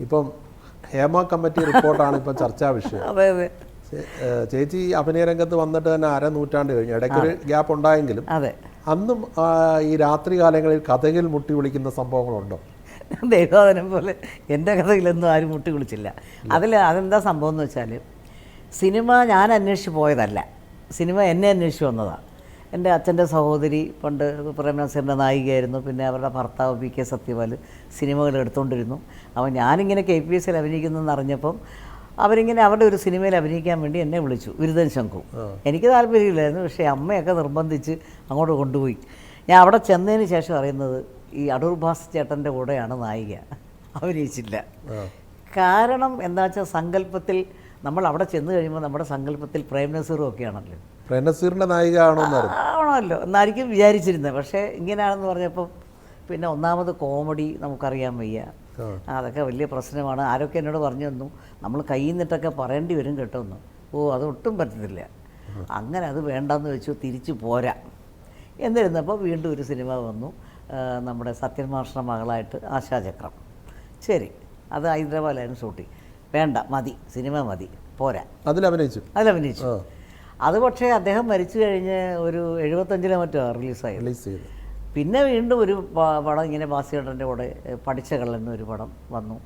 ഇപ്പം ഹേമ കമ്മിറ്റി റിപ്പോർട്ടാണ് ഇപ്പം ചർച്ചാ വിഷയം. അതെ അതെ. ചേച്ചി അഭിനയ രംഗത്ത് വന്നിട്ട് തന്നെ നൂറ്റാണ്ട് കഴിഞ്ഞു. ഇടയ്ക്കൊരു ഗ്യാപ്പ് ഉണ്ടായെങ്കിലും അതെ, അന്നും ഈ രാത്രി കാലങ്ങളിൽ കഥകിൽ മുട്ടി വിളിക്കുന്ന സംഭവങ്ങളുണ്ടോ? ദൈവോധനം പോലെ എൻ്റെ കഥയിലൊന്നും ആരും മുട്ടി വിളിച്ചില്ല. അതെന്താ സംഭവം എന്ന് വെച്ചാൽ, സിനിമ ഞാൻ അന്വേഷിച്ച് പോയതല്ല, സിനിമ എന്നെ അന്വേഷിച്ച് വന്നതാണ്. എൻ്റെ അച്ഛൻ്റെ സഹോദരി പണ്ട് പ്രേംനസീറിൻ്റെ നായികയായിരുന്നു. പിന്നെ അവരുടെ ഭർത്താവ് PK സത്യപാൽ സിനിമകൾ എടുത്തുകൊണ്ടിരുന്നു. അപ്പോൾ ഞാനിങ്ങനെ KPSL അഭിനയിക്കുന്നതെന്ന് അറിഞ്ഞപ്പം അവരിങ്ങനെ അവരുടെ ഒരു സിനിമയിൽ അഭിനയിക്കാൻ വേണ്ടി എന്നെ വിളിച്ചു, വിരുദ്ധൻ ശംഖു. എനിക്ക് താല്പര്യമില്ലായിരുന്നു, പക്ഷേ അമ്മയൊക്കെ നിർബന്ധിച്ച് അങ്ങോട്ട് കൊണ്ടുപോയി. ഞാൻ അവിടെ ചെന്നതിന് ശേഷം അറിയുന്നത് ഈ അടൂർ ഭാസ് ചേട്ടൻ്റെ കൂടെയാണ് നായിക, അഭിനയിച്ചില്ല. കാരണം എന്താ വെച്ചാൽ സങ്കല്പത്തിൽ നമ്മൾ അവിടെ ചെന്ന് കഴിയുമ്പോൾ നമ്മുടെ സങ്കല്പത്തിൽ പ്രേംനസീറും ഒക്കെ ആണല്ലോ. പ്രേംനസീറിൻ്റെ നായിക ആണല്ലോ എന്നായിരിക്കും വിചാരിച്ചിരുന്നത്. പക്ഷേ ഇങ്ങനെയാണെന്ന് പറഞ്ഞപ്പം പിന്നെ ഒന്നാമത് കോമഡി നമുക്കറിയാൻ വയ്യ, അതൊക്കെ വലിയ പ്രശ്നമാണ്. ആരൊക്കെ എന്നോട് പറഞ്ഞു തന്നു, നമ്മൾ കയ്യിൽ നിന്നിട്ടൊക്കെ പറയേണ്ടി വരും കേട്ടോന്ന്. അതൊട്ടും പറ്റത്തില്ല. അങ്ങനെ അത് വേണ്ടെന്ന് വെച്ചു, തിരിച്ചു പോരാ എന്നിരുന്നപ്പോൾ വീണ്ടും ഒരു സിനിമ വന്നു, നമ്മുടെ സത്യൻ മാഷിൻ്റെ മകളായിട്ട് ആശാചക്രം. ശരി, അത് ഹൈദരാബാദിലായിരുന്നു ഷൂട്ടിങ്. വേണ്ട, മതി, സിനിമ മതി, പോരാ. അതിലഭിനയിച്ചു. അത് പക്ഷേ അദ്ദേഹം മരിച്ചു കഴിഞ്ഞ് ഒരു 75 മറ്റോ റിലീസായി. പിന്നെ വീണ്ടും ഒരു പടം ഇങ്ങനെ ബാസിയേട്ടൻ്റെ കൂടെ പഠിച്ച കള്ളൻ എന്നൊരു പടം വന്നു.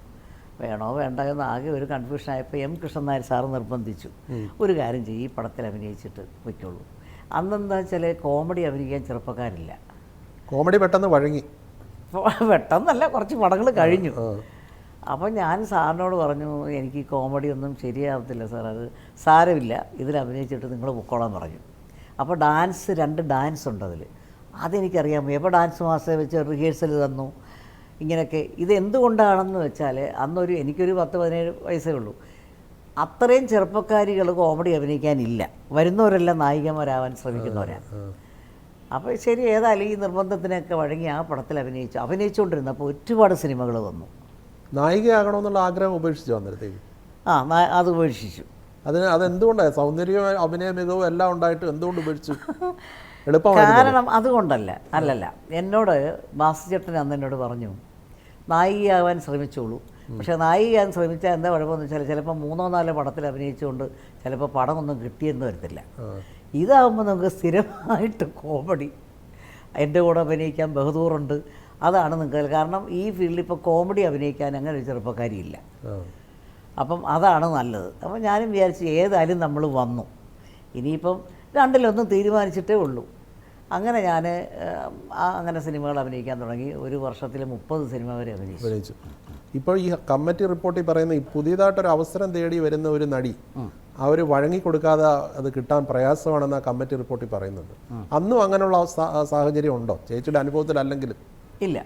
വേണോ വേണ്ട എന്ന് ആകെ ഒരു കൺഫ്യൂഷനായപ്പോൾ M. കൃഷ്ണൻ നായർ സാറ് നിർബന്ധിച്ചു, ഒരു കാര്യം ചെയ്യും, ഈ പടത്തിൽ അഭിനയിച്ചിട്ട് വയ്ക്കുള്ളൂ. അന്നെന്താ വെച്ചാൽ കോമഡി അഭിനയിക്കാൻ ചെറുപ്പക്കാരില്ല. കോമഡി പെട്ടെന്ന് വഴങ്ങി. പെട്ടെന്നല്ല, കുറച്ച് പടങ്ങൾ കഴിഞ്ഞു. അപ്പോൾ ഞാൻ സാറിനോട് പറഞ്ഞു, എനിക്ക് കോമഡി ഒന്നും ശരിയാവത്തില്ല സാർ, അത് സാരമില്ല, ഇതിൽ അഭിനയിച്ചിട്ട് നിങ്ങൾ പൊക്കോളാൻ പറഞ്ഞു. അപ്പോൾ 2 ഡാൻസ് ഉണ്ട് അതിൽ, അതെനിക്കറിയാം. എപ്പോൾ ഡാൻസ് മാസ്റ്ററെ വെച്ച് റിഹേഴ്സൽ തന്നു ഇങ്ങനെയൊക്കെ. ഇത് എന്തുകൊണ്ടാണെന്ന് വെച്ചാൽ എനിക്കൊരു 10-17 വയസ്സേ ഉള്ളൂ. അത്രയും ചെറുപ്പക്കാരികൾ കോമഡി അഭിനയിക്കാനില്ല, വരുന്നവരെല്ലാം നായികമാരാവാൻ ശ്രമിക്കുന്നവരാണ്. അപ്പോൾ ശരി, ഏതായാലും ഈ നിർബന്ധത്തിനൊക്കെ വഴങ്ങി ആ പടത്തിൽ അഭിനയിച്ചുകൊണ്ടിരുന്നപ്പോൾ ഒരുപാട് സിനിമകൾ വന്നു. നായികയാകണമെന്നുള്ള ആഗ്രഹം ഉപേക്ഷിച്ചു വന്നിടത്തേക്ക്? അത് ഉപേക്ഷിച്ചു. അതെന്തുകൊണ്ടാണ്? സൗന്ദര്യവും അഭിനയ മികവും എല്ലാം ഉണ്ടായിട്ട് എന്തുകൊണ്ട് ഉപേക്ഷിച്ചു? കാരണം അതുകൊണ്ടല്ല, എന്നോട് ബാസിച്ചേട്ടൻ അന്ന് എന്നോട് പറഞ്ഞു, നായികയാവാൻ ശ്രമിച്ചോളൂ, പക്ഷേ നായികയാൻ ശ്രമിച്ചാൽ എന്താ കുഴപ്പമെന്ന് വെച്ചാൽ ചിലപ്പോൾ 3-4 പടത്തിൽ അഭിനയിച്ചുകൊണ്ട് ചിലപ്പോൾ പടമൊന്നും കിട്ടിയെന്ന് വരത്തില്ല. ഇതാകുമ്പോൾ നമുക്ക് സ്ഥിരമായിട്ട് കോമഡി, എൻ്റെ കൂടെ അഭിനയിക്കാൻ ബഹദൂറുണ്ട്, അതാണ് നിങ്ങൾക്ക്. കാരണം ഈ ഫീൽഡിൽ ഇപ്പോൾ കോമഡി അഭിനയിക്കാൻ അങ്ങനെ ഒരു ചെറുപ്പക്കാരിയില്ല. അപ്പം അതാണ് നല്ലത്. അപ്പം ഞാനും വിചാരിച്ചു, ഏതായാലും നമ്മൾ വന്നു, ഇനിയിപ്പം 2-1 തീരുമാനിച്ചിട്ടേ ഉള്ളൂ. അങ്ങനെ ഞാൻ അങ്ങനെ സിനിമകൾ അഭിനയിക്കാൻ തുടങ്ങി. ഒരു വർഷത്തിൽ 30 സിനിമ വരെ അഭിനയിച്ചു. ഇപ്പോൾ ഈ കമ്മിറ്റി റിപ്പോർട്ടിൽ പറയുന്ന ഈ പുതിയതായിട്ടൊരു അവസരം തേടി വരുന്ന ഒരു നടി അവർ വഴങ്ങിക്കൊടുക്കാതെ അത് കിട്ടാൻ പ്രയാസമാണെന്ന് ആ കമ്മിറ്റി റിപ്പോർട്ടിൽ പറയുന്നുണ്ട്. അന്നും അങ്ങനെയുള്ള സാഹചര്യം ഉണ്ടോ ചേച്ചിയുടെ അനുഭവത്തിൽ? അല്ലെങ്കിലും ഇല്ല.